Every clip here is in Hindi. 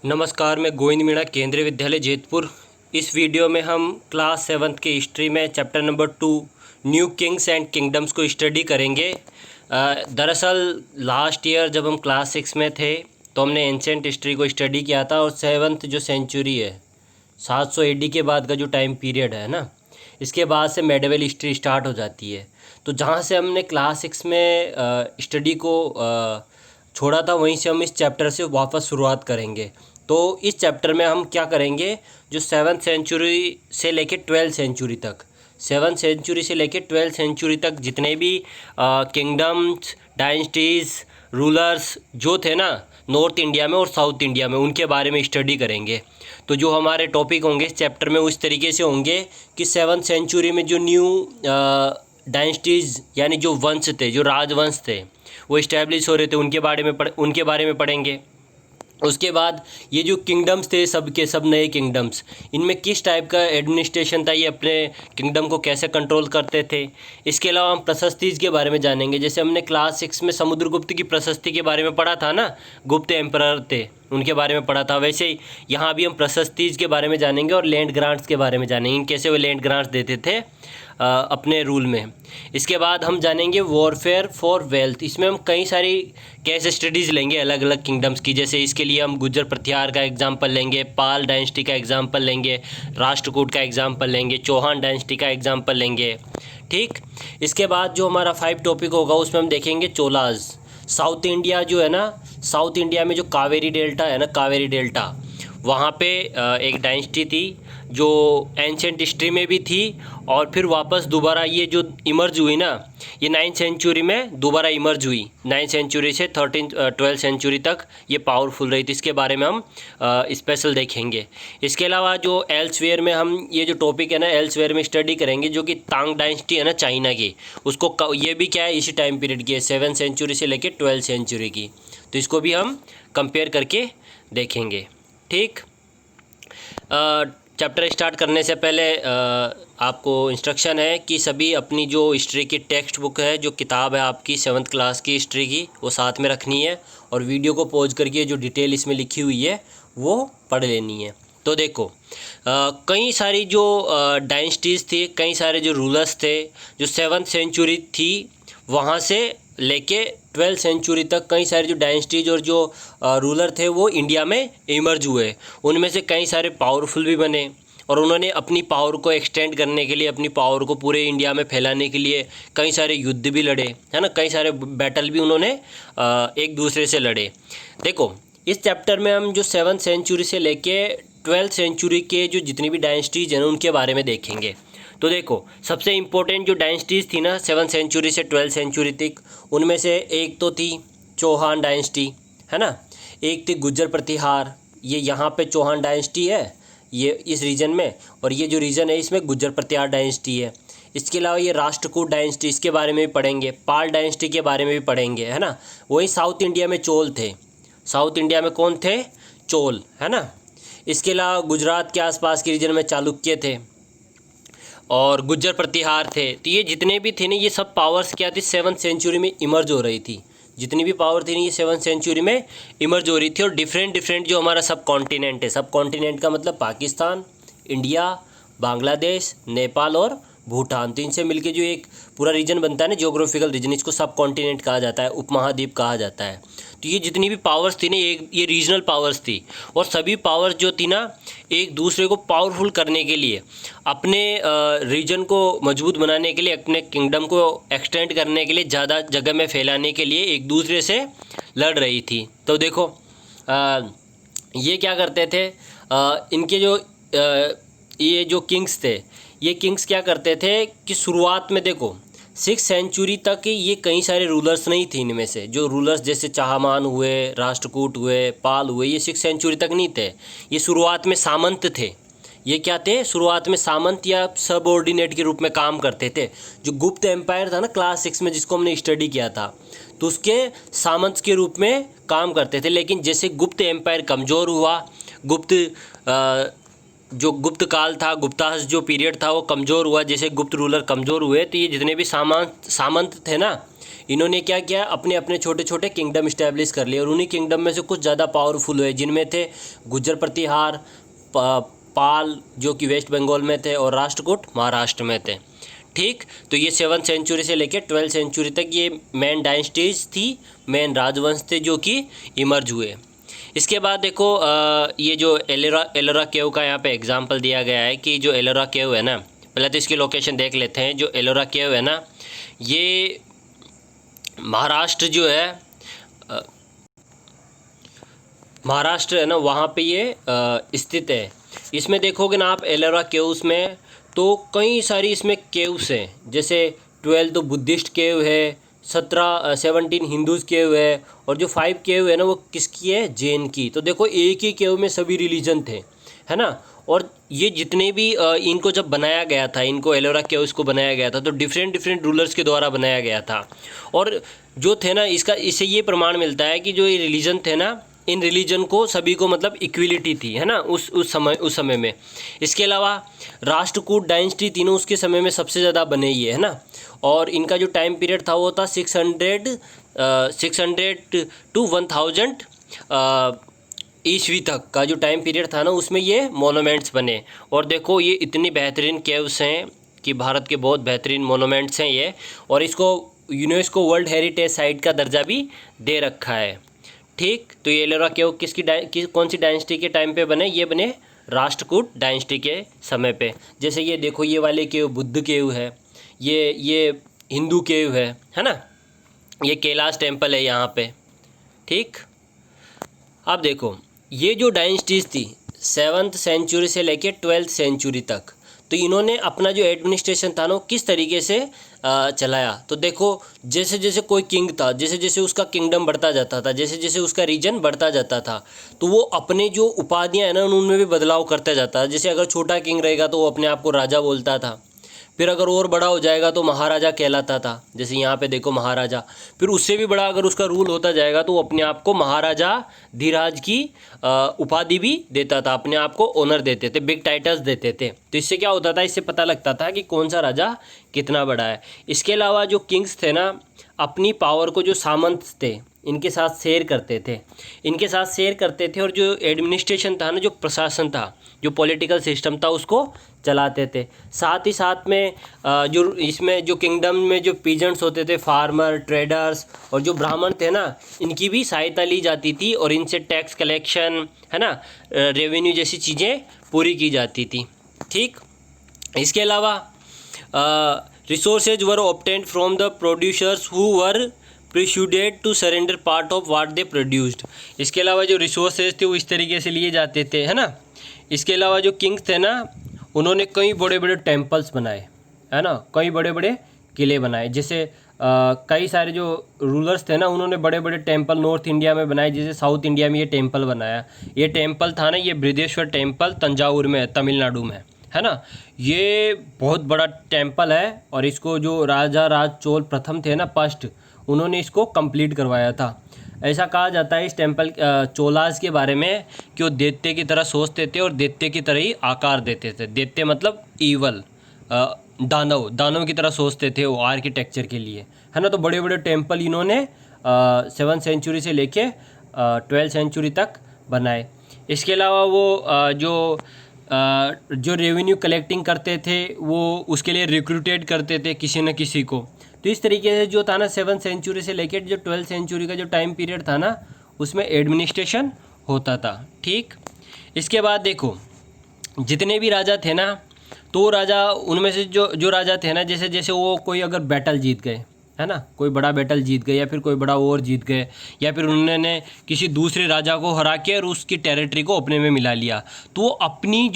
नमस्कार, मैं गोविंद मीणा, केंद्रीय विद्यालय जैतपुर। इस वीडियो में हम क्लास 7th के हिस्ट्री में chapter number 2 new Kings and kingdoms को स्टडी करेंगे। दरअसल लास्ट ईयर जब हम क्लास 6 में थे तो हमने एंशिएंट हिस्ट्री को स्टडी किया था, और 7th जो सेंचुरी है 700 AD के बाद का जो टाइम पीरियड है ना, इसके बाद से मेडिवल हिस्ट्री स्टार्ट हो जाती है। तो जहाँ से हमने क्लास 6 में स्टडी को छोड़ा था, वहीं से हम इस चैप्टर से वापस शुरुआत करेंगे। तो इस चैप्टर में हम क्या करेंगे, जो 7th सेंचुरी से लेके 12th सेंचुरी तक, 7th सेंचुरी से लेके 12th सेंचुरी तक जितने भी किंगडम्स, डायनेस्टीज़, रूलर्स जो थे ना नॉर्थ इंडिया में और साउथ इंडिया में, उनके बारे में स्टडी करेंगे। तो जो हमारे टॉपिक होंगे इस चैप्टर में उस तरीके से होंगे कि 7th सेंचुरी में जो न्यू डायनेस्टीज़ यानी जो वंश थे, जो राजवंश थे, वो इस्टेब्लिश हो रहे थे, उनके बारे में पढ़ेंगे। उसके बाद ये जो किंगडम्स थे सब के सब नए किंगडम्स, इनमें किस टाइप का एडमिनिस्ट्रेशन था, ये अपने किंगडम को कैसे कंट्रोल करते थे। इसके अलावा हम प्रशस्तीज के बारे में जानेंगे। जैसे हमने क्लास 6 में समुद्रगुप्त की प्रशस्ति के बारे में पढ़ा था ना, गुप्त एम्परर थे उनके बारे में पढ़ा था, वैसे ही यहाँ भी हम प्रशस्तीज के बारे में जानेंगे और लैंड ग्रांट्स के बारे में जानेंगे, कैसे वो लैंड ग्रांट्स देते थे अपने रूल में। इसके बाद हम जानेंगे वॉरफेयर फॉर वेल्थ। इसमें हम कई सारी केस स्टडीज़ लेंगे अलग अलग किंगडम्स की। जैसे इसके लिए हम गुज्जर प्रतिहार का एग्जांपल लेंगे, पाल डायनेस्टी का एग्जांपल लेंगे, राष्ट्रकूट का एग्जांपल लेंगे, चौहान डायनेस्टी का एग्जांपल लेंगे। ठीक, इसके बाद जो हमारा 5 टॉपिक होगा उसमें हम देखेंगे चोलाज। साउथ इंडिया जो है ना, साउथ इंडिया में जो कावेरी डेल्टा है ना, कावेरी डेल्टा, वहाँ पे एक डायनेस्टी थी जो एंशिएंट हिस्ट्री में भी थी, और फिर वापस दोबारा ये जो इमर्ज हुई ना, ये 9th सेंचुरी में दोबारा इमर्ज हुई। 9th सेंचुरी से 12th सेंचुरी तक ये पावरफुल रही थी। इसके बारे में हम स्पेशल देखेंगे। इसके अलावा जो एल्सवेयर में हम ये जो टॉपिक है ना, एल्सवेयर में स्टडी करेंगे, जो कि तांग डायनेस्टी है ना चाइना की, उसको ये भी क्या है, इसी टाइम पीरियड की है, 7th सेंचुरी से लेकर 12th सेंचुरी की। तो इसको भी हम कंपेयर करके देखेंगे। ठीक, चैप्टर स्टार्ट करने से पहले आपको इंस्ट्रक्शन है कि सभी अपनी जो हिस्ट्री की टेक्स्ट बुक है, जो किताब है आपकी 7th क्लास की हिस्ट्री की, वो साथ में रखनी है, और वीडियो को पॉज करके जो डिटेल इसमें लिखी हुई है वो पढ़ लेनी है। तो देखो, कई सारी जो डायनेस्टीज़ थी, कई सारे जो रूलर्स थे, जो 7th सेंचुरी थी वहाँ से लेके 12th सेंचुरी तक कई सारे जो डायनेस्टीज और जो रूलर थे वो इंडिया में इमर्ज हुए। उनमें से कई सारे पावरफुल भी बने, और उन्होंने अपनी पावर को एक्सटेंड करने के लिए, अपनी पावर को पूरे इंडिया में फैलाने के लिए कई सारे युद्ध भी लड़े, है ना, कई सारे बैटल भी उन्होंने एक दूसरे से लड़े। देखो, इस चैप्टर में हम जो 7th सेंचुरी से लेके 12th सेंचुरी के जो जितनी भी डायनेस्टीज हैं उनके बारे में देखेंगे। तो देखो, सबसे इम्पोर्टेंट जो डायनेस्टीज़ थी ना 7th सेंचुरी से 12th सेंचुरी तक, उनमें से एक तो थी चौहान डायनेस्टी, है ना, एक थी गुज्जर प्रतिहार, ये यहाँ पे चौहान डायनेस्टी है ये इस रीजन में, और ये जो रीजन है इसमें गुज्जर प्रतिहार डायनेस्टी है। इसके अलावा ये राष्ट्रकूट डायनेस्टी, इसके बारे में भी पढ़ेंगे, पाल डायनेस्टी के बारे में भी पढ़ेंगे, है ना। वही साउथ इंडिया में चोल थे, साउथ इंडिया में कौन थे, चोल, है ना। इसके अलावा गुजरात के आसपास के रीजन में चालुक्य थे और गुज्जर प्रतिहार थे। तो ये जितने भी थे ना, ये सब पावर्स क्या थी, 7th सेंचुरी में इमर्ज हो रही थी। जितनी भी पावर थी ना, ये 7th सेंचुरी में इमर्ज हो रही थी। और डिफरेंट डिफरेंट जो हमारा सब कॉन्टिनेंट है, सब कॉन्टिनेंट का मतलब पाकिस्तान, इंडिया, बांग्लादेश, नेपाल और भूटान, तो इनसे मिलके जो एक पूरा रीजन बनता है ना, जियोग्राफिकल रीजन, इसको सब कॉन्टिनेंट कहा जाता है, उपमहाद्वीप कहा जाता है। तो ये जितनी भी पावर्स थी ना, ये रीजनल पावर्स थी, और सभी पावर्स जो थी ना, एक दूसरे को पावरफुल करने के लिए, अपने रीजन को मजबूत बनाने के लिए, अपने किंगडम को एक्सटेंड करने के लिए, ज़्यादा जगह में फैलाने के लिए एक दूसरे से लड़ रही थी। तो देखो, ये क्या करते थे, इनके जो ये जो किंग्स थे, ये किंग्स क्या करते थे कि शुरुआत में देखो 6th सेंचुरी तक ये कई सारे रूलर्स नहीं थे। इनमें से जो रूलर्स जैसे चाहमान हुए, राष्ट्रकूट हुए, पाल हुए, ये 6th सेंचुरी तक नहीं थे। ये शुरुआत में सामंत थे। ये क्या थे, शुरुआत में सामंत या सबऑर्डिनेट के रूप में काम करते थे। जो गुप्त एम्पायर था ना क्लास 6 में, जिसको हमने स्टडी किया था, तो उसके सामंत के रूप में काम करते थे। लेकिन जैसे गुप्त एम्पायर कमज़ोर हुआ, जो गुप्त काल था, गुप्तास जो पीरियड था वो कमज़ोर हुआ, जैसे गुप्त रूलर कमज़ोर हुए, तो ये जितने भी सामंत थे ना, इन्होंने क्या किया, अपने अपने छोटे छोटे किंगडम इस्टेब्लिश कर लिए और उन्हीं किंगडम में से कुछ ज़्यादा पावरफुल हुए, जिनमें थे गुर्जर प्रतिहार, पाल जो कि वेस्ट बंगाल में थे, और राष्ट्रकूट महाराष्ट्र में थे। ठीक, तो ये 7th सेंचुरी से लेकर 12th सेंचुरी तक ये मेन डायनेस्टीज थी, मेन राजवंश थे जो कि इमर्ज हुए। इसके बाद देखो ये जो एलोरा केव का यहाँ पे एग्जांपल दिया गया है कि जो एलोरा केव है ना, पहले तो इसकी लोकेशन देख लेते हैं। जो एलोरा केव है ना, ये महाराष्ट्र जो है महाराष्ट्र है ना, वहाँ पे ये स्थित है। इसमें देखोगे ना आप एलोरा केव्स में, तो कई सारी इसमें केव्स हैं, जैसे 12 तो बुद्धिस्ट केव है, 17 हिंदूज केव है, और जो 5 केव है ना वो किसकी है, जैन की। तो देखो एक ही केव में सभी रिलीजन थे, है ना। और ये जितने भी इनको जब बनाया गया था, इनको एलोरा केव्स को बनाया गया था, तो डिफरेंट डिफरेंट रूलर्स के द्वारा बनाया गया था। और जो थे ना, इससे ये प्रमाण मिलता है कि जो ये रिलीजन थे ना, इन रिलीजन को सभी को मतलब इक्विलिटी थी, है ना, उस समय में। इसके अलावा राष्ट्रकूट डायनेस्टी तीनों उसके समय में सबसे ज़्यादा बने ही है ना। और इनका जो टाइम पीरियड था वो था 600 to 1000 ईस्वी तक का जो टाइम पीरियड था ना, उसमें ये मोनूमेंट्स बने। और देखो ये इतनी बेहतरीन केव्स हैं कि भारत के बहुत बेहतरीन मोनूमेंट्स हैं ये, और इसको यूनेस्को वर्ल्ड हेरिटेज साइट का दर्जा भी दे रखा है। ठीक, तो ये एलोरा केव कौन सी डायनेस्टी के टाइम पे बने, ये बने राष्ट्रकूट डायनेस्टी के समय पे। जैसे ये देखो, ये वाले केव बुद्ध केव है, ये हिंदू केव है ना, ये कैलाश टेम्पल है यहाँ पे। ठीक, अब देखो ये जो डायनेस्टीज थी 7th सेंचुरी से लेके 12th सेंचुरी तक, तो इन्होंने अपना जो एडमिनिस्ट्रेशन था ना किस तरीके से चलाया। तो देखो जैसे जैसे कोई किंग था, जैसे जैसे उसका किंगडम बढ़ता जाता था, जैसे जैसे उसका रीजन बढ़ता जाता था, तो वो अपने जो उपाधियाँ हैं ना उनमें भी बदलाव करता जाता है। जैसे अगर छोटा किंग रहेगा तो वो अपने आप को राजा बोलता था, फिर अगर और बड़ा हो जाएगा तो महाराजा कहलाता था, जैसे यहाँ पे देखो महाराजा। फिर उससे भी बड़ा अगर उसका रूल होता जाएगा तो वो अपने आप को महाराजा धीराज की उपाधि भी देता था, अपने आप को ऑनर देते थे, बिग टाइटल्स देते थे। तो इससे क्या होता था, इससे पता लगता था कि कौन सा राजा कितना बड़ा है। इसके अलावा जो किंग्स थे ना, अपनी पावर को जो सामंत थे इनके साथ शेयर करते थे, और जो एडमिनिस्ट्रेशन था ना, जो प्रशासन था, जो पॉलिटिकल सिस्टम था, उसको चलाते थे। साथ ही साथ में जो इसमें जो किंगडम में जो पीजेंट्स होते थे, फार्मर, ट्रेडर्स और जो ब्राह्मण थे ना, इनकी भी सहायता ली जाती थी, और इनसे टैक्स कलेक्शन, है ना, रेवेन्यू जैसी चीज़ें पूरी की जाती थी। ठीक, इसके अलावा resources were obtained from the producers who were persuaded to surrender part of what they produced. इसके अलावा जो रिसोर्सेज थे वो इस तरीके से लिए जाते थे, है ना। इसके अलावा जो किंग्स थे ना, उन्होंने कई बड़े बड़े टेम्पल्स बनाए, है ना, कई बड़े बड़े किले बनाए। जैसे कई सारे जो रूलर्स थे ना, उन्होंने बड़े बड़े टेम्पल नॉर्थ इंडिया में बनाए। जैसे साउथ इंडिया में ये टेम्पल बनाया, ये टेम्पल था ना, ये बृहदेश्वर टेम्पल तंजावुर में है, तमिलनाडु में, है ना। ये बहुत बड़ा टेम्पल है, और इसको जो राजा राज चोल प्रथम थे ना, फर्स्ट, उन्होंने इसको कंप्लीट करवाया था। ऐसा कहा जाता है इस टेम्पल चोलास के बारे में कि वो दैत्य की तरह सोचते थे और दैत्य की तरह ही आकार देते थे। दैत्य मतलब ईवल, दानव की तरह सोचते थे वो आर्किटेक्चर के लिए, है ना। तो बड़े बड़े टेम्पल इन्होंने 7th सेंचुरी से लेके 12th सेंचुरी तक बनाए। इसके अलावा वो जो रेवेन्यू कलेक्टिंग करते थे वो उसके लिए रिक्रूटेड करते थे किसी न किसी को। तो इस तरीके से जो था ना 7th सेंचुरी से लेकर जो 12th सेंचुरी का जो टाइम पीरियड था ना, उसमें एडमिनिस्ट्रेशन होता था। ठीक, इसके बाद देखो जितने भी राजा थे ना, तो राजा उनमें से जो राजा थे ना, जैसे जैसे वो कोई अगर बैटल जीत गए, है ना, कोई बड़ा बैटल जीत गए या फिर कोई बड़ा वॉर जीत गए, या फिर उन्होंने किसी दूसरे राजा को हरा के और उसकी टेरिटरी को अपने में मिला लिया, तो वो अपनी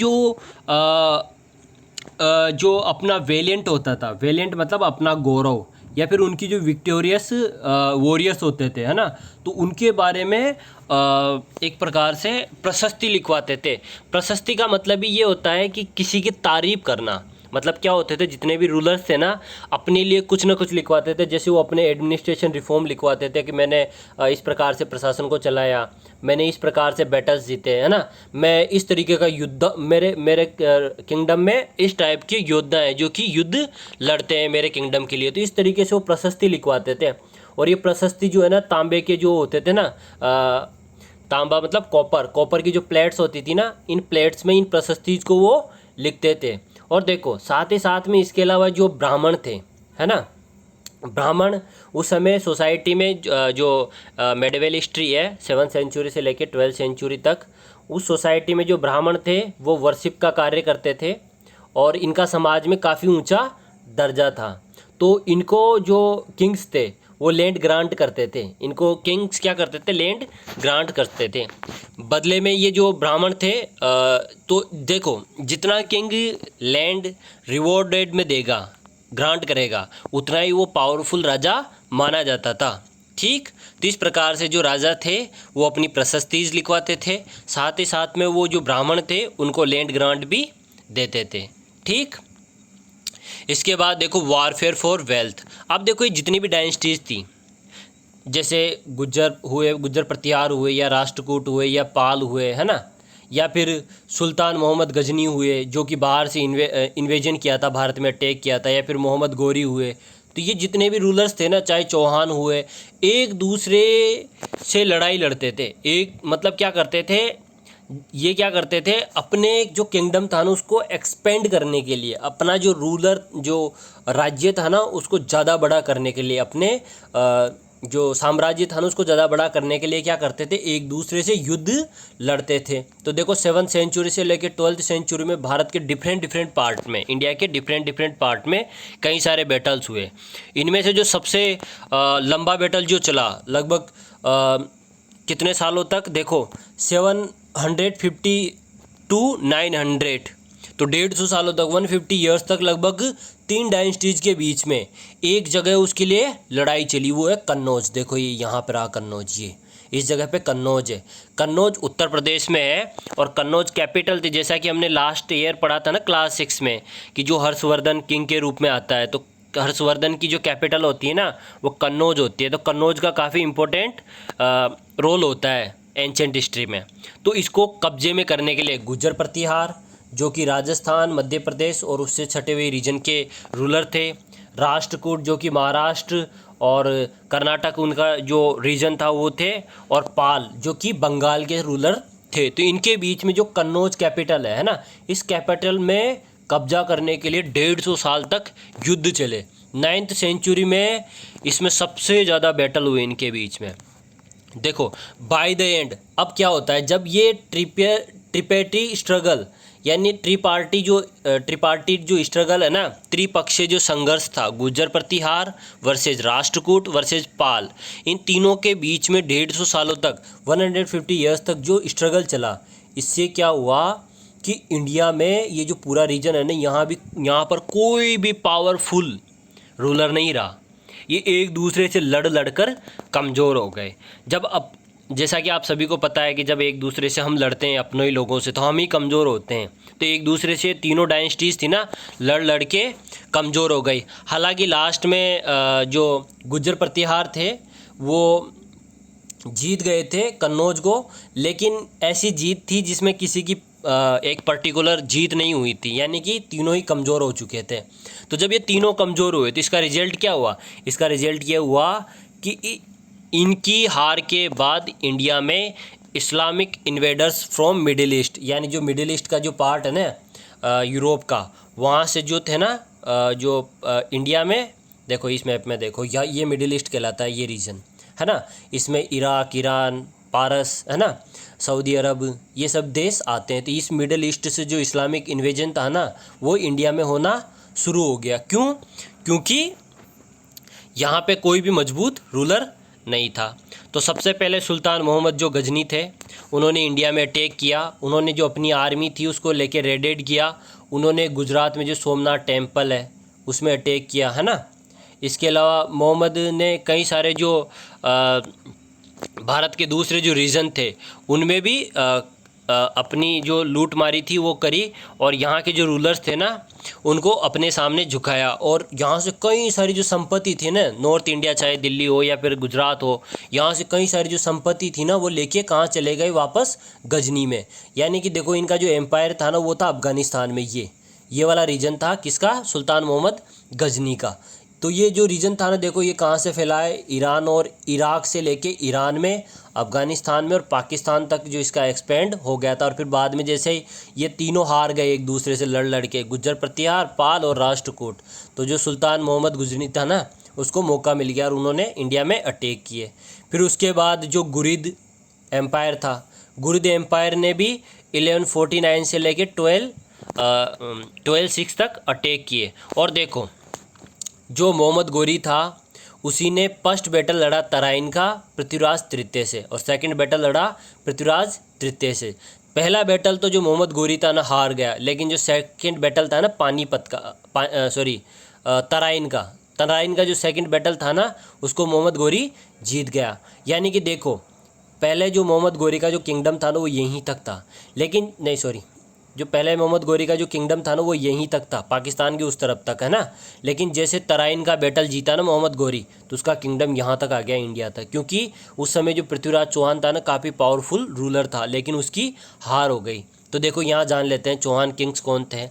जो अपना वेलिएंट होता था, वेलिएंट मतलब अपना गौरव, या फिर उनकी जो विक्टोरियस वॉरियर्स होते थे, है ना, तो उनके बारे में एक प्रकार से प्रशस्ति लिखवाते थे। प्रशस्ति का मतलब ही ये होता है कि किसी की तारीफ करना। मतलब क्या होते थे, जितने भी रूलर्स थे ना, अपने लिए कुछ ना कुछ लिखवाते थे। जैसे वो अपने एडमिनिस्ट्रेशन रिफॉर्म लिखवाते थे कि मैंने इस प्रकार से प्रशासन को चलाया, मैंने इस प्रकार से बैटल्स जीते, है ना, मैं इस तरीके का युद्ध, मेरे किंगडम में इस टाइप के योद्धा हैं जो कि युद्ध लड़ते हैं मेरे किंगडम के लिए। तो इस तरीके से वो प्रशस्ति लिखवाते थे। और ये प्रशस्ति जो है ना तांबे के जो होते थे ना, तांबा मतलब कॉपर की जो प्लेट्स होती थी ना, इन प्लेट्स में इन प्रशस्ति को वो लिखते थे। और देखो साथ ही साथ में इसके अलावा जो ब्राह्मण थे, है ना, ब्राह्मण उस समय सोसाइटी में जो मेडिवल हिस्ट्री है 7th सेंचुरी से लेकर 12th सेंचुरी तक, उस सोसाइटी में जो ब्राह्मण थे वो वर्शिप का कार्य करते थे और इनका समाज में काफ़ी ऊंचा दर्जा था। तो इनको जो किंग्स थे वो लैंड ग्रांट करते थे, इनको किंग्स क्या करते थे, लैंड ग्रांट करते थे। बदले में ये जो ब्राह्मण थे तो देखो जितना किंग लैंड रिवॉर्डेड में देगा, ग्रांट करेगा, उतना ही वो पावरफुल राजा माना जाता था। ठीक, तो इस प्रकार से जो राजा थे वो अपनी प्रशस्तिज लिखवाते थे, साथ ही साथ में वो जो ब्राह्मण थे उनको लैंड ग्रांट भी देते थे। ठीक, इसके बाद देखो वारफेयर फॉर वेल्थ। अब देखो ये जितनी भी डायनेस्टीज थी, जैसे गुज्जर प्रतिहार हुए या राष्ट्रकूट हुए या पाल हुए, है ना, या फिर सुल्तान मोहम्मद गजनी हुए जो कि बाहर से इन्वेजन किया था, भारत में अटैक किया था, या फिर मोहम्मद गोरी हुए। तो ये जितने भी रूलर्स थे ना, चाहे चौहान हुए, एक दूसरे से लड़ाई लड़ते थे। एक मतलब क्या करते थे, ये क्या करते थे, अपने जो किंगडम था ना उसको एक्सपेंड करने के लिए, अपना जो जो राज्य था ना उसको ज़्यादा बड़ा करने के लिए, अपने जो साम्राज्य था ना उसको ज़्यादा बड़ा करने के लिए क्या करते थे, एक दूसरे से युद्ध लड़ते थे। तो देखो 7th सेंचुरी से लेकर 12th सेंचुरी में भारत के डिफरेंट पार्ट में, इंडिया के डिफरेंट पार्ट में कई सारे बैटल्स हुए। इनमें से जो सबसे लंबा बैटल जो चला लगभग कितने सालों तक, देखो 750 to 900, तो 150 सालों तक, 150 ईयर्स तक लगभग 3 डायनेस्टीज के बीच में एक जगह उसके लिए लड़ाई चली, वो है कन्नौज। देखो ये यहाँ पर रहा कन्नौज, ये इस जगह पे कन्नौज है। कन्नौज उत्तर प्रदेश में है और कन्नौज कैपिटल थी, जैसा कि हमने लास्ट ईयर पढ़ा था ना क्लास 6 में कि जो हर्षवर्धन किंग के रूप में आता है, तो हर्षवर्धन की जो कैपिटल होती है ना वो कन्नौज होती है। तो कन्नौज का काफ़ी इम्पोर्टेंट रोल होता है एंशेंट हिस्ट्री में। तो इसको कब्जे में करने के लिए गुज्जर प्रतिहार जो कि राजस्थान, मध्य प्रदेश और उससे छटे हुए रीजन के रूलर थे, राष्ट्रकूट जो कि महाराष्ट्र और कर्नाटक उनका जो रीजन था वो थे, और पाल जो कि बंगाल के रूलर थे। तो इनके बीच में जो कन्नौज कैपिटल है ना, इस कैपिटल में कब्जा करने के लिए 150 साल तक युद्ध चले। 9th सेंचुरी में इसमें सबसे ज़्यादा बैटल हुए इनके बीच में। देखो बाय द एंड अब क्या होता है, जब ये ट्रिपेटी स्ट्रगल यानी ट्रिपार्टी जो स्ट्रगल है ना, त्रिपक्षीय जो संघर्ष था, गुज्जर प्रतिहार वर्सेज राष्ट्रकूट वर्सेज पाल, इन तीनों के बीच में 150 सालों तक 150 ईयर्स तक जो स्ट्रगल चला, इससे क्या हुआ कि इंडिया में ये जो पूरा रीजन है ना, यहाँ पर कोई भी पावरफुल रूलर नहीं रहा। ये एक दूसरे से लड़ कर कमज़ोर हो गए। अब जैसा कि आप सभी को पता है कि जब एक दूसरे से हम लड़ते हैं अपने ही लोगों से तो हम ही कमज़ोर होते हैं। तो एक दूसरे से तीनों डायनेस्टीज़ थी ना, लड़ के कमज़ोर हो गई। हालांकि लास्ट में जो गुज्जर प्रतिहार थे वो जीत गए थे कन्नौज को, लेकिन ऐसी जीत थी जिसमें किसी की एक पर्टिकुलर जीत नहीं हुई थी, यानी कि तीनों ही कमज़ोर हो चुके थे। तो जब ये तीनों कमज़ोर हुए तो इसका रिजल्ट क्या हुआ, इसका रिजल्ट ये हुआ कि इनकी हार के बाद इंडिया में Islamic invaders from middle east, यानी जो मिडिल ईस्ट का जो पार्ट है ना यूरोप का, वहाँ से जो थे ना इंडिया में, देखो इस मैप में देखो ये मिडिल ईस्ट कहलाता है ये रीजन, है ना। इसमें इराक, ईरान, पारस, है ना, सऊदी अरब, ये सब देश आते हैं। तो इस मिडिल ईस्ट से जो इस्लामिक इन्वेजन था ना वो इंडिया में होना शुरू हो गया। क्यों? क्योंकि यहाँ पे कोई भी मजबूत रूलर नहीं था। तो सबसे पहले सुल्तान मोहम्मद जो गजनी थे उन्होंने इंडिया में अटैक किया। उन्होंने जो अपनी आर्मी थी उसको लेके रेडेड किया। उन्होंने गुजरात में जो सोमनाथ टेम्पल है उसमें अटैक किया, है ना। इसके अलावा मोहम्मद ने कई सारे जो भारत के दूसरे जो रीजन थे उनमें भी अपनी जो लूट मारी थी वो करी, और यहाँ के जो रूलर्स थे ना उनको अपने सामने झुकाया। और यहाँ से कई सारी जो संपत्ति थी ना, नॉर्थ इंडिया चाहे दिल्ली हो या फिर गुजरात हो, यहाँ से कई सारी जो संपत्ति थी ना वो लेके कहाँ चले गए, वापस गजनी में। यानी कि देखो इनका जो एम्पायर था ना वो था अफगानिस्तान में, ये वाला रीजन था किसका, सुल्तान मोहम्मद गजनी का। तो ये जो रीजन था ना, देखो ये कहाँ से फैला है, ईरान और इराक से लेके ईरान में, अफ़गानिस्तान में और पाकिस्तान तक जो इसका एक्सपेंड हो गया था। और फिर बाद में जैसे ही ये तीनों हार गए एक दूसरे से लड़ के, गुज्जर प्रतिहार, पाल और राष्ट्रकूट, तो जो सुल्तान मोहम्मद गजनी था ना, उसको मौका मिल गया और उन्होंने इंडिया में अटैक किए। फिर उसके बाद जो गुरिद एम्पायर था, गुरिद एम्पायर ने भी 1149 से लेके 1206 तक अटैक किए। और देखो जो मोहम्मद गोरी था उसी ने फर्स्ट बैटल लड़ा तराइन का पृथ्वीराज तृतीय से, और सेकंड बैटल लड़ा पृथ्वीराज तृतीय से। पहला बैटल तो जो मोहम्मद गोरी था ना हार गया, लेकिन जो सेकंड बैटल था ना पानीपत का, तराइन का जो सेकंड बैटल था ना, उसको मोहम्मद गोरी जीत गया। यानी कि देखो पहले जो मोहम्मद गोरी का जो किंगडम था ना वो यहीं तक था, लेकिन नहीं सॉरी, जो पहले मोहम्मद गोरी का जो किंगडम था ना वो यहीं तक था, पाकिस्तान की उस तरफ तक, है ना। लेकिन जैसे तराइन का बैटल जीता ना मोहम्मद गोरी, तो उसका किंगडम यहाँ तक आ गया, इंडिया तक, क्योंकि उस समय जो पृथ्वीराज चौहान था ना काफ़ी पावरफुल रूलर था, लेकिन उसकी हार हो गई। तो देखो यहाँ जान लेते हैं चौहान किंग्स कौन थे।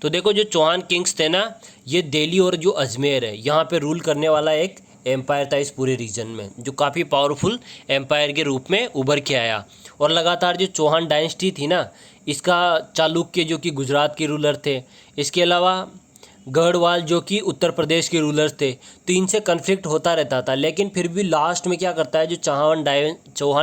तो देखो जो चौहान किंग्स थे ना, ये दिल्ली और जो अजमेर है यहाँ पे रूल करने वाला एक एम्पायर था इस पूरे रीजन में, जो काफ़ी पावरफुल एम्पायर के रूप में उभर के आया। और लगातार जो चौहान डायनेस्टी थी ना, इसका चालुक्य जो कि गुजरात के रूलर थे, इसके अलावा गढ़वाल जो कि उत्तर प्रदेश के रूलर्स थे, तो इनसे कन्फ्लिक्ट होता रहता था। लेकिन फिर भी लास्ट में क्या करता है, जो चौहान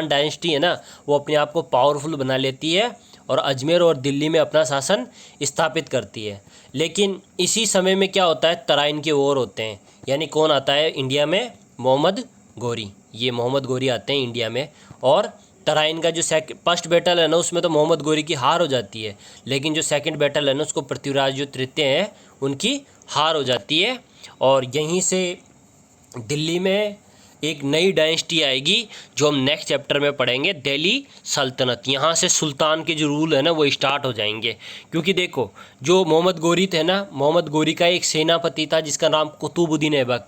डायनेस्टी है ना, वो अपने आप को पावरफुल बना लेती है और अजमेर और दिल्ली में अपना शासन स्थापित करती है। लेकिन इसी समय में क्या होता है, तराइन के वॉर होते हैं। यानी कौन आता है इंडिया में, मोहम्मद गोरी। ये मोहम्मद गोरी आते हैं इंडिया में, और तराइन का जो फर्स्ट बैटल है ना उसमें तो मोहम्मद गोरी की हार हो जाती है, लेकिन जो सेकंड बैटल है ना उसको पृथ्वीराज जो तृतीय हैं उनकी हार हो जाती है। और यहीं से दिल्ली में एक नई डायनेस्टी आएगी जो हम नेक्स्ट चैप्टर में पढ़ेंगे, दिल्ली सल्तनत। यहाँ से सुल्तान के जो रूल है ना वो स्टार्ट हो जाएंगे। क्योंकि देखो जो मोहम्मद गोरी थे ना, मोहम्मद गोरी का एक सेनापति था जिसका नाम कुतुबुद्दीन ऐबक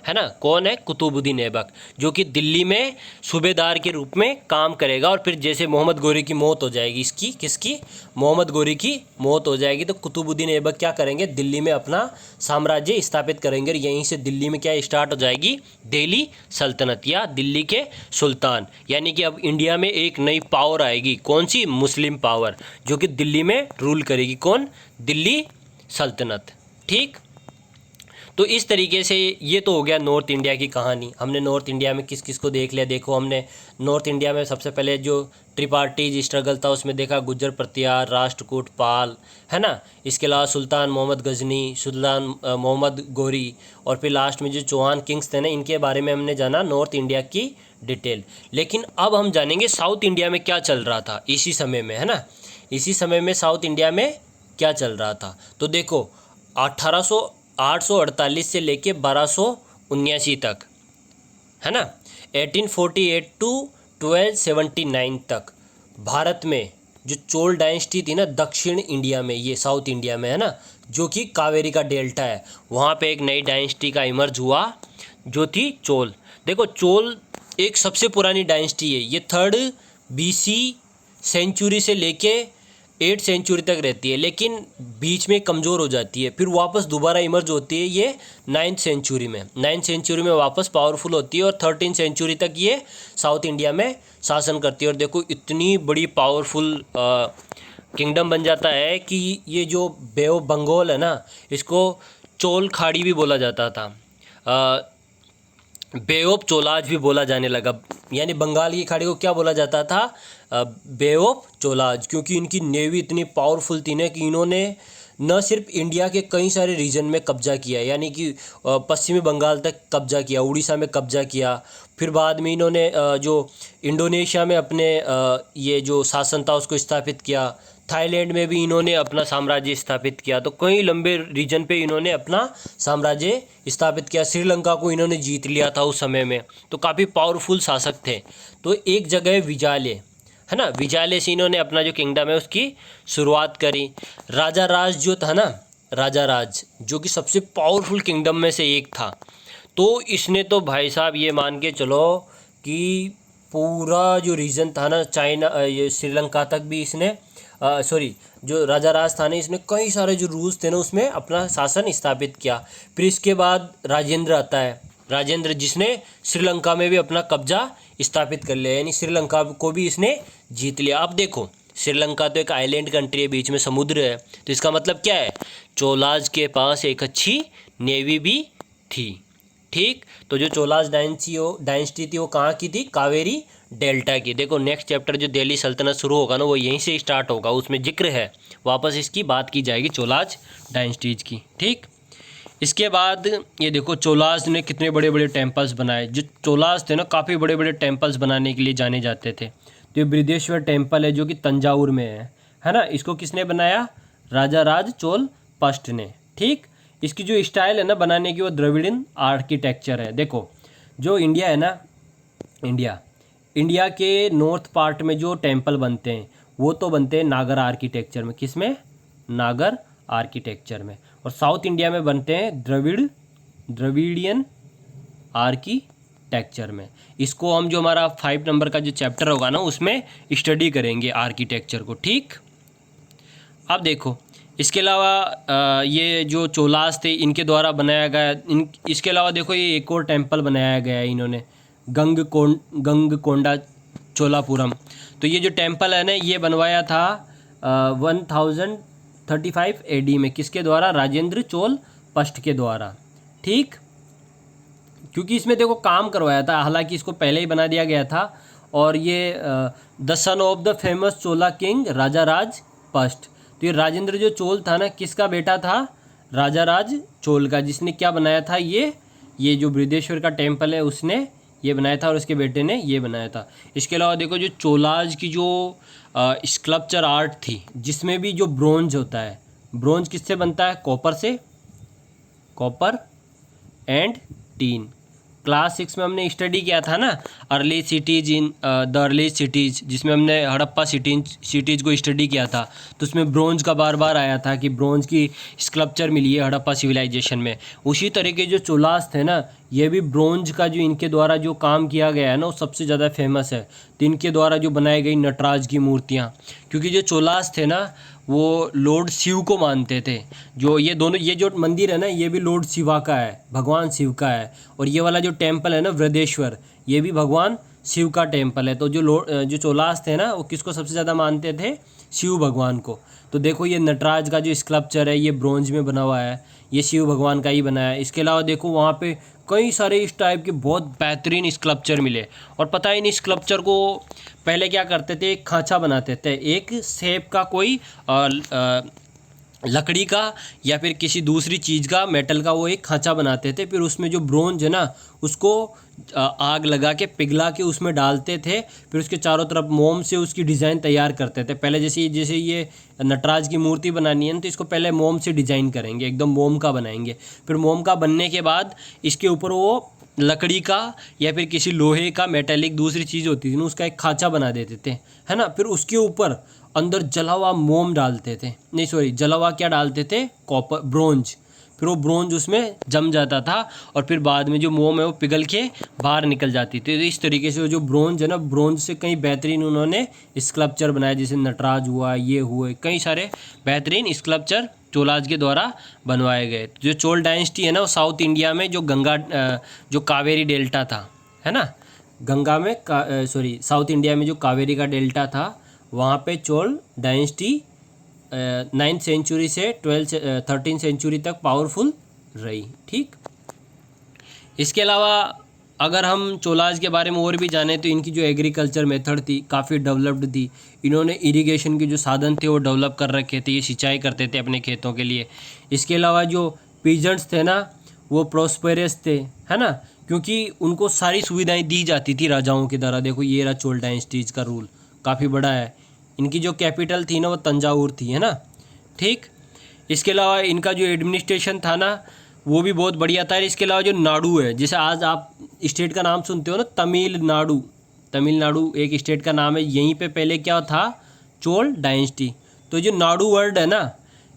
है ना। कौन है, कुतुबुद्दीन ऐबक, जो कि दिल्ली में सूबेदार के रूप में काम करेगा। और फिर जैसे मोहम्मद गोरी की मौत हो जाएगी, किसकी, मोहम्मद गोरी की मौत हो जाएगी, तो कुतुबुद्दीन ऐबक क्या करेंगे, दिल्ली में अपना साम्राज्य स्थापित करेंगे। और यहीं से दिल्ली में क्या स्टार्ट हो जाएगी, दिल्ली सल्तनत या दिल्ली के सुल्तान। यानी कि अब इंडिया में एक नई पावर आएगी, कौन सी, मुस्लिम पावर, जो कि दिल्ली में रूल करेगी। कौन, दिल्ली सल्तनत। ठीक, तो इस तरीके से ये तो हो गया नॉर्थ इंडिया की कहानी। हमने नॉर्थ इंडिया में किस किस को देख लिया। देखो हमने नॉर्थ इंडिया में सबसे पहले जो ट्रिपार्टीज स्ट्रगल था उसमें देखा गुज्जर प्रतिहार, राष्ट्रकूट, पाल, है ना। इसके अलावा सुल्तान मोहम्मद गजनी, सुल्तान मोहम्मद गोरी, और फिर लास्ट में जो चौहान किंग्स थे ना, इनके बारे में हमने जाना नॉर्थ इंडिया की डिटेल। लेकिन अब हम जानेंगे साउथ इंडिया में क्या चल रहा था इसी समय में, है ना। इसी समय में साउथ इंडिया में क्या चल रहा था। तो देखो 848 से लेके 1279 तक, है ना, 1848 टू 1279 तक भारत में जो चोल डायनेस्टी थी ना दक्षिण इंडिया में, ये साउथ इंडिया में, है ना, जो कि कावेरी का डेल्टा है, वहाँ पे एक नई डायनेस्टी का इमर्ज हुआ जो थी चोल। देखो चोल एक सबसे पुरानी डायनेस्टी है, ये 3rd BC सेंचुरी से लेके 8th सेंचुरी तक रहती है, लेकिन बीच में कमज़ोर हो जाती है, फिर वापस दोबारा इमर्ज होती है ये 9th सेंचुरी में। 9th सेंचुरी में वापस पावरफुल होती है और 13th सेंचुरी तक ये साउथ इंडिया में शासन करती है। और देखो इतनी बड़ी पावरफुल किंगडम बन जाता है कि ये जो बे ऑफ बंगाल है ना, इसको चोल खाड़ी भी बोला जाता था, बे ऑफ चोलाज भी बोला जाने लगा। यानी बंगाल की खाड़ी को क्या बोला जाता था, बे ऑफ चोलाज, क्योंकि इनकी नेवी इतनी पावरफुल थी ना कि इन्होंने न सिर्फ इंडिया के कई सारे रीजन में कब्जा किया, यानी कि पश्चिमी बंगाल तक कब्जा किया, उड़ीसा में कब्जा किया, फिर बाद में इन्होंने जो इंडोनेशिया में अपने ये जो शासन था उसको स्थापित किया, थाईलैंड में भी इन्होंने अपना साम्राज्य स्थापित किया। तो कई लंबे रीजन पे इन्होंने अपना साम्राज्य स्थापित किया। श्रीलंका को इन्होंने जीत लिया था उस समय में, तो काफ़ी पावरफुल शासक थे। तो एक जगह विजाले, है ना, विजाले से इन्होंने अपना जो किंगडम है उसकी शुरुआत करी। राजा राज जो था ना, राजा राज जो कि सबसे पावरफुल किंगडम में से एक था, तो इसने तो भाई साहब ये मान के चलो कि पूरा जो रीजन था ना चाइना, ये श्रीलंका तक भी इसने जो राजा राज था ना, इसने कई सारे जो रूल्स थे ना उसमें अपना शासन स्थापित किया। फिर इसके बाद राजेंद्र आता है, राजेंद्र जिसने श्रीलंका में भी अपना कब्जा स्थापित कर लिया, यानी श्रीलंका को भी इसने जीत लिया। अब देखो श्रीलंका तो एक आइलैंड कंट्री है, बीच में समुद्र है, तो इसका मतलब क्या है, चोलाज के पास एक अच्छी नेवी भी थी। ठीक, तो जो चोलाज डायनेस्टी थी वो कहाँ की थी, कावेरी डेल्टा की। देखो नेक्स्ट चैप्टर जो दिल्ली सल्तनत शुरू होगा ना वो यहीं से स्टार्ट होगा, उसमें जिक्र है, वापस इसकी बात की जाएगी चोलाज डायनेस्टीज की। ठीक, इसके बाद ये देखो चोलाज ने कितने बड़े बड़े टेम्पल्स बनाए। जो चोलाज थे ना काफ़ी बड़े बड़े टेम्पल्स बनाने के लिए जाने जाते थे। तो ये बृहदेश्वर टेम्पल है जो कि तंजावुर में है ना, इसको किसने बनाया, राजा राज चोल फर्स्ट ने। ठीक, इसकी जो स्टाइल है ना बनाने की वो द्रविड़ियन आर्किटेक्चर है। देखो जो इंडिया है ना, इंडिया के नॉर्थ पार्ट में जो टेम्पल बनते हैं वो तो बनते हैं नागर आर्किटेक्चर में, किसमें, नागर आर्किटेक्चर में, और साउथ इंडिया में बनते हैं द्रविडियन आर्किटेक्चर में। इसको हम जो हमारा 5 नंबर का जो चैप्टर होगा ना उसमें स्टडी करेंगे आर्किटेक्चर को। ठीक, अब देखो इसके अलावा ये जो चोलास थे इनके द्वारा बनाया गया, इसके अलावा देखो ये एक और टेम्पल बनाया गया है इन्होंने, गंगकोंडा चोलापुरम। तो ये जो टेम्पल है ना ये बनवाया था 1035 AD में, किसके द्वारा, राजेंद्र चोल फर्स्ट के द्वारा। ठीक, क्योंकि इसमें देखो काम करवाया था, हालांकि इसको पहले ही बना दिया गया था, और ये the son of the famous Chola king Raja Raj first. तो ये राजेंद्र जो चोल था ना किसका बेटा था, राजा राज चोल का, जिसने क्या बनाया था, ये जो बृहदेश्वर का टेम्पल है उसने ये बनाया था और उसके बेटे ने ये बनाया था। इसके अलावा देखो जो चोलाज की जो स्कल्पचर आर्ट थी जिसमें भी जो ब्रोंज होता है, ब्रोंज किससे बनता है, कॉपर से, कॉपर एंड टीन। क्लास 6 में हमने स्टडी किया था ना early cities in the early cities, जिसमें हमने हड़प्पा सिटीज़ को स्टडी किया था, तो उसमें ब्रोंज का बार बार आया था कि ब्रोंज की स्कल्पचर मिली है हड़प्पा सिविलाइजेशन में। उसी तरीके जो चोलास थे ना ये भी ब्रोंज का जो इनके द्वारा जो काम किया गया है ना वो सबसे ज़्यादा फेमस है। तो इनके द्वारा जो बनाई गई नटराज की मूर्तियाँ, क्योंकि जो चोलास थे ना वो लॉर्ड शिव को मानते थे। जो ये दोनों, ये जो मंदिर है ना ये भी लॉर्ड शिवा का है, भगवान शिव का है, और ये वाला जो टेम्पल है ना बृहदेश्वर ये भी भगवान शिव का टेम्पल है। तो जो चोलास थे ना वो किसको सबसे ज़्यादा मानते थे, शिव भगवान को। तो देखो ये नटराज का जो स्कल्पचर है ये ब्रोंज में बना हुआ है, ये शिव भगवान का ही बनाया है। इसके अलावा देखो वहाँ पे कई सारे इस टाइप के बहुत बेहतरीन स्कल्पचर मिले, और पता है इन स्कल्पचर को पहले क्या करते थे, एक खांचा बनाते थे, एक शेप का कोई लकड़ी का या फिर किसी दूसरी चीज़ का, मेटल का वो एक खांचा बनाते थे, फिर उसमें जो ब्रोंज है ना उसको आग लगा के पिघला के उसमें डालते थे, फिर उसके चारों तरफ मोम से उसकी डिज़ाइन तैयार करते थे। पहले जैसे ये नटराज की मूर्ति बनानी है ना तो इसको पहले मोम से डिज़ाइन करेंगे, एकदम मोम का बनाएंगे, फिर मोम का बनने के बाद इसके ऊपर वो लकड़ी का या फिर किसी लोहे का मेटेलिक दूसरी चीज़ होती थी ना उसका एक खांचा बना देते थे, है ना, फिर उसके ऊपर अंदर जला हुआ मोम डालते थे, नहीं सॉरी जला हुआ क्या डालते थे, कॉपर, ब्रोंज, फिर वो ब्रोंज उसमें जम जाता था और फिर बाद में जो मोम है वो पिघल के बाहर निकल जाती थी। तो इस तरीके से जो ब्रोंज है ना, ब्रोंज से कई बेहतरीन उन्होंने स्कल्पचर बनाए, जैसे नटराज हुआ, ये हुए, कई सारे बेहतरीन स्कल्पचर चोलाज के द्वारा बनवाए गए। जो चोल डायनेस्टी है ना वो साउथ इंडिया में जो कावेरी डेल्टा था, है ना, साउथ इंडिया में जो कावेरी का डेल्टा था वहाँ पे चोल डायनेस्टी 9th सेंचुरी से 13th सेंचुरी तक पावरफुल रही। ठीक, इसके अलावा अगर हम चोलाज के बारे में और भी जाने तो इनकी जो एग्रीकल्चर मेथड थी काफ़ी डेवलप्ड थी। इन्होंने इरिगेशन के जो साधन थे वो डेवलप कर रखे थे, ये सिंचाई करते थे अपने खेतों के लिए। इसके अलावा जो पीजेंट्स थे ना वो प्रोस्पेरस थे, है ना, क्योंकि उनको सारी सुविधाएं दी जाती थी राजाओं के द्वारा। देखो ये रहा चोल डायनेस्टीज का रूल, काफ़ी बड़ा है। इनकी जो कैपिटल थी ना वो तंजावुर थी, है ना। ठीक, इसके अलावा इनका जो एडमिनिस्ट्रेशन था ना वो भी बहुत बढ़िया था। इसके अलावा जो नाडु है, जैसे आज आप स्टेट का नाम सुनते हो ना तमिलनाडु एक स्टेट का नाम है, यहीं पे पहले क्या था, चोल डायनेस्टी। तो जो नाडु वर्ड है ना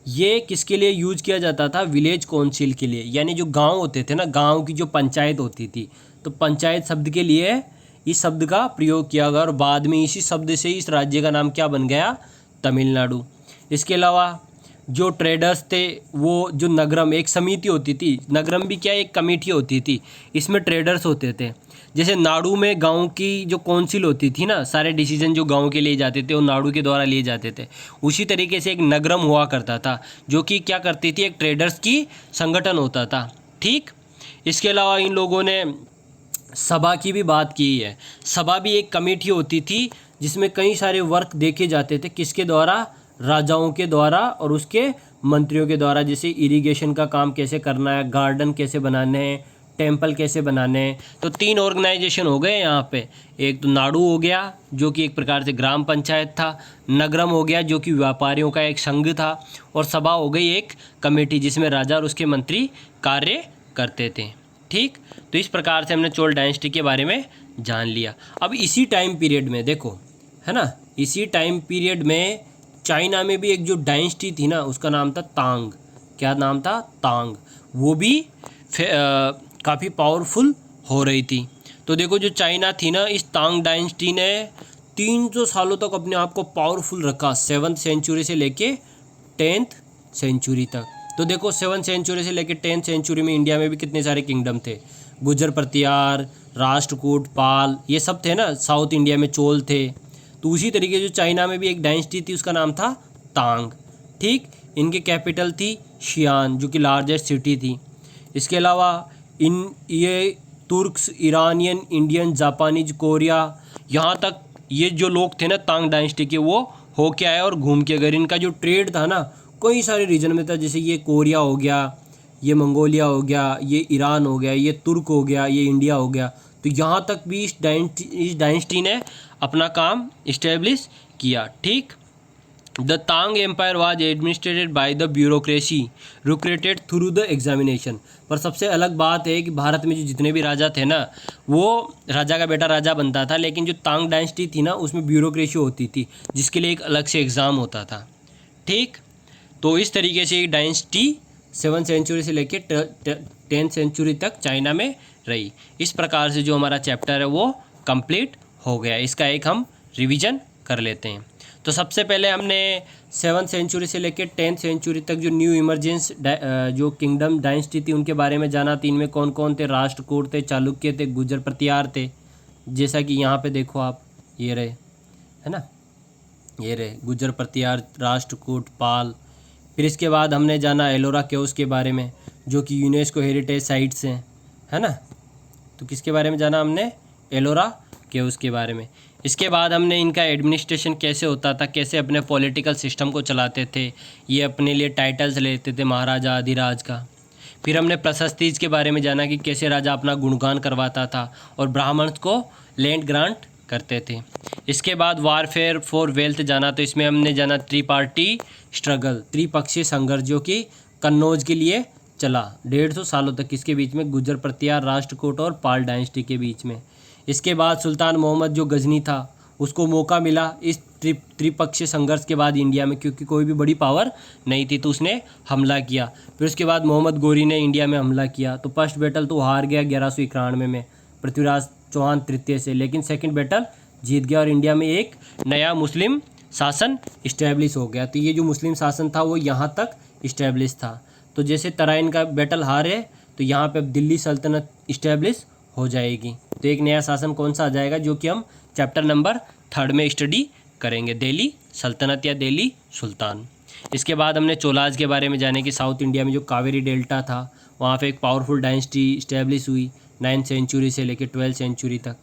ये किसके लिए यूज किया जाता था, विलेज काउंसिल के लिए, यानी जो गांव होते थे ना, गांव की जो पंचायत होती थी, तो पंचायत शब्द के लिए इस शब्द का प्रयोग किया गया और बाद में इसी शब्द से इस राज्य का नाम क्या बन गया, तमिलनाडु। इसके अलावा जो ट्रेडर्स थे वो जो नगरम एक समिति होती थी, नगरम भी क्या एक कमेटी होती थी, इसमें ट्रेडर्स होते थे। जैसे नाडु में गांव की जो काउंसिल होती थी ना, सारे डिसीजन जो गांव के लिए जाते थे वो नाडु के द्वारा लिए जाते थे। उसी तरीके से एक नगरम हुआ करता था जो कि क्या करती थी, एक ट्रेडर्स की संगठन होता था। ठीक। इसके अलावा इन लोगों ने सभा की भी बात की है। सभा भी एक कमेटी होती थी जिसमें कई सारे वर्क देखे जाते थे, किसके द्वारा, राजाओं के द्वारा और उसके मंत्रियों के द्वारा। जैसे इरिगेशन का काम कैसे करना है, गार्डन कैसे बनाने हैं, टेम्पल कैसे बनाने हैं। तो 3 ऑर्गेनाइजेशन हो गए यहाँ पे। एक तो नाडु हो गया जो कि एक प्रकार से ग्राम पंचायत था, नगरम हो गया जो कि व्यापारियों का एक संघ था, और सभा हो गई एक कमेटी जिसमें राजा और उसके मंत्री कार्य करते थे। ठीक। तो इस प्रकार से हमने चोल डायनेस्टी के बारे में जान लिया। अब इसी टाइम पीरियड में देखो, है ना, इसी टाइम पीरियड में चाइना में भी एक जो डायनेस्टी थी ना उसका नाम था तांग। क्या नाम था, तांग। वो भी काफ़ी पावरफुल हो रही थी। तो देखो जो चाइना थी ना, इस तांग डायनेस्टी ने 300 सालों तक अपने आप को पावरफुल रखा, 7th सेंचुरी से लेके 10th सेंचुरी तक। तो देखो 7th सेंचुरी से लेके 10th सेंचुरी में इंडिया में भी कितने सारे किंगडम थे, गुर्जर प्रतिहार, राष्ट्रकूट, पाल, ये सब थे ना। साउथ इंडिया में चोल थे। तो उसी तरीके जो चाइना में भी एक डायनेस्टी थी उसका नाम था तांग। ठीक। इनकी कैपिटल थी शियान जो कि लार्जेस्ट सिटी थी। इसके अलावा ये Turks, Iranian, Indian, Japanese, Korea, यहाँ तक ये जो लोग थे ना तांग डायनेस्टी के, वो हो के आए और घूम के गए। इनका जो ट्रेड था ना कई सारे रीजन में था। जैसे ये कोरिया हो गया, ये मंगोलिया हो गया, ये ईरान हो गया, ये तुर्क हो गया, ये इंडिया हो गया। तो यहाँ तक भी इस डायनेस्टी ने अपना काम इस्टेब्लिश किया। ठीक। The Tang empire was administered by the bureaucracy recruited through the examination. पर सबसे अलग बात है कि भारत में जो जितने भी राजा थे ना, वो राजा का बेटा राजा बनता था, लेकिन जो तांग डायनेस्टी थी ना उसमें ब्यूरोक्रेसी होती थी जिसके लिए एक अलग से एग्ज़ाम होता था। ठीक। तो इस तरीके से ये डायनेस्टी 7th सेंचुरी से लेकर 10th सेंचुरी तक चाइना में रही। इस प्रकार से जो हमारा चैप्टर है वो कंप्लीट हो गया। इसका एक हम रिवीजन कर लेते हैं। तो सबसे पहले हमने 7th सेंचुरी से लेकर 10th सेंचुरी तक जो न्यू इमर्जेंस जो किंगडम डायनेस्टी थी उनके बारे में जाना। 3 में कौन कौन थे, राष्ट्रकूट थे, चालुक्य थे, गुर्जर प्रतिहार थे। जैसा कि यहाँ पे देखो आप, ये रहे, है ना, ये रहे गुर्जर प्रतिहार, राष्ट्रकूट, पाल। फिर इसके बाद हमने जाना एलोरा केव्स के बारे में जो कि यूनेस्को हेरिटेज साइट्स हैं, है ना। तो किसके बारे में जाना हमने, एलोरा केव्स के बारे में। इसके बाद हमने इनका एडमिनिस्ट्रेशन कैसे होता था, कैसे अपने पॉलिटिकल सिस्टम को चलाते थे, ये अपने लिए टाइटल्स लेते थे महाराजा अधिराज का। फिर हमने प्रशस्तिज के बारे में जाना कि कैसे राजा अपना गुणगान करवाता था और ब्राह्मण्स को लैंड ग्रांट करते थे। इसके बाद वारफेयर फॉर वेल्थ जाना। तो इसमें हमने जाना त्रिपार्टी स्ट्रगल, त्रिपक्षीय संघर्ष जो कि कन्नौज के लिए चला 150 सालों तक, किसके बीच में, गुर्जर प्रतिहार, राष्ट्रकूट और पाल डायनेस्टी के बीच में। इसके बाद सुल्तान मोहम्मद जो गजनी था उसको मौका मिला इस त्रिपक्षीय संघर्ष के बाद इंडिया में, क्योंकि कोई भी बड़ी पावर नहीं थी तो उसने हमला किया। फिर उसके बाद मोहम्मद गोरी ने इंडिया में हमला किया। तो फर्स्ट बैटल तो हार गया 1191 में पृथ्वीराज चौहान तृतीय से, लेकिन सेकंड बैटल जीत गया और इंडिया में एक नया मुस्लिम शासन इस्टेब्लिश हो गया। तो ये जो मुस्लिम शासन था वो यहाँ तक इस्टेब्लिश था। तो जैसे तराइन का बैटल हारे तो यहाँ पे अब दिल्ली सल्तनत इस्टेब्लिश हो जाएगी। तो एक नया शासन कौन सा आ जाएगा जो कि हम चैप्टर नंबर 3 में स्टडी करेंगे, दिल्ली सल्तनत या दिल्ली सुल्तान। इसके बाद हमने चोलाज के बारे में जाने कि साउथ इंडिया में जो कावेरी डेल्टा था वहाँ पे एक पावरफुल डायनेस्टी इस्टेब्लिश हुई 9th सेंचुरी से लेकर 12th सेंचुरी तक,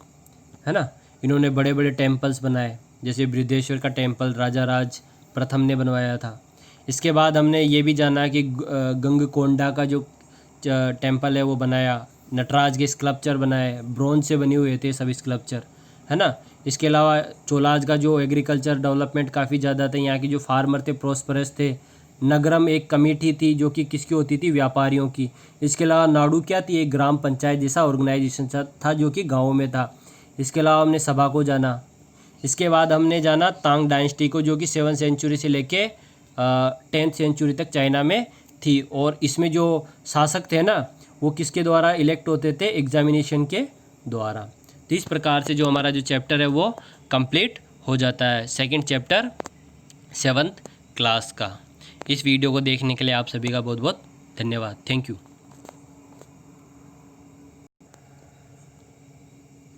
है ना। इन्होंने बड़े बड़े टेम्पल्स बनाए, जैसे बृहदेश्वर का टेम्पल राजा राज प्रथम ने बनवाया था। इसके बाद हमने ये भी जाना कि गंगकोंडा का जो टेम्पल है वो बनाया, नटराज के स्कल्पचर बनाए, ब्रोंज से बने हुए थे सब स्कल्पचर, है ना। इसके अलावा चोलाज का जो एग्रीकल्चर डेवलपमेंट काफ़ी ज़्यादा था, यहाँ के जो फार्मर थे प्रॉस्परस थे। नगरम एक कमेटी थी जो कि किसकी होती थी, व्यापारियों की। इसके अलावा नाडु क्या थी, एक ग्राम पंचायत जैसा ऑर्गेनाइजेशन था जो कि गाँव में था। इसके अलावा हमने सभा को जाना। इसके बाद हमने जाना तांग डायनेस्टी को जो कि 7th सेंचुरी से लेके 10th सेंचुरी तक चाइना में थी, और इसमें जो शासक थे ना वो किसके द्वारा इलेक्ट होते थे, एग्जामिनेशन के द्वारा। तो इस प्रकार से जो हमारा जो चैप्टर है वो कंप्लीट हो जाता है, सेकंड चैप्टर 7th क्लास का। इस वीडियो को देखने के लिए आप सभी का बहुत बहुत धन्यवाद। Thank you.